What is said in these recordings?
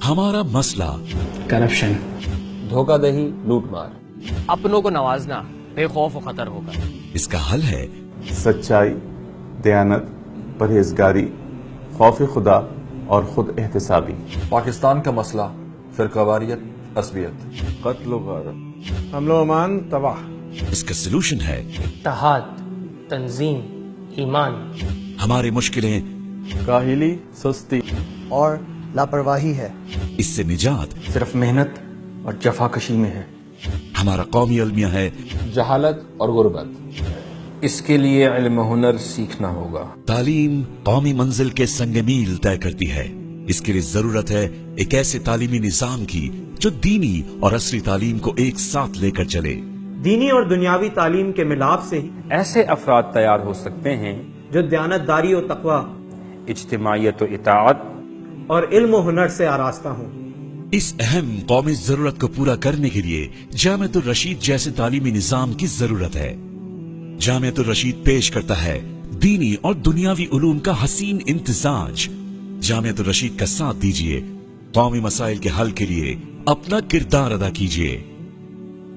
हमारा मसला करप्शन, धोखा दही, लूट मार। अपनों को नवाजना बेखौफ व खतर होकर। इसका हल है सच्चाई, दयानत, परहेजगारी, खौफ खुदा और खुद एहतसाबी। पाकिस्तान का मसला फिरकावारियत, असबियत, कत्ल व गारत, अमन अमान तबाह। इसका सलूशन है इत्तेहाद, तंजीम, ईमान। हमारी मुश्किलें, काहिली, सुस्ती और लापरवाही है। इससे निजात। सिर्फ मेहनत और जफाकशी में है। हमारा कौमी अलमिया है जहालत और गुर्बत। इसके लिए इल्म हुनर सीखना होगा। तालीम कौमी मंजिल के संग मील तय करती है। इसके लिए जरूरत है एक ऐसे तालीमी निजाम की जो दीनी और असली तालीम को एक साथ लेकर चले। दीनी और दुनियावी तालीम के मिलाप से ही ऐसे अफराद तैयार हो सकते हैं जो दयानतदारी और तकवा, इज्तिमाइयत व इताअत और इल्म और हुनर से आरास्ता हों। इस अहम कौमी जरूरत को पूरा करने के लिए जामिअतुर रशीद जैसे तालीमी निजाम की जरूरत है। जामिअतुर रशीद पेश करता है दीनी और दुनियावी उलूम का हसीन इम्तिजाज। जामिअतुर रशीद का साथ दीजिए, कौमी मसाइल के हल के लिए अपना किरदार अदा कीजिए।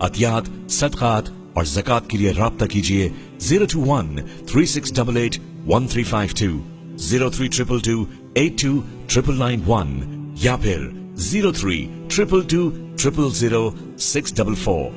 अतियात, सदकात और ज़कात के लिए राब्ता कीजिए 021-3688-1352, 0322282991 या फिर 0322200644।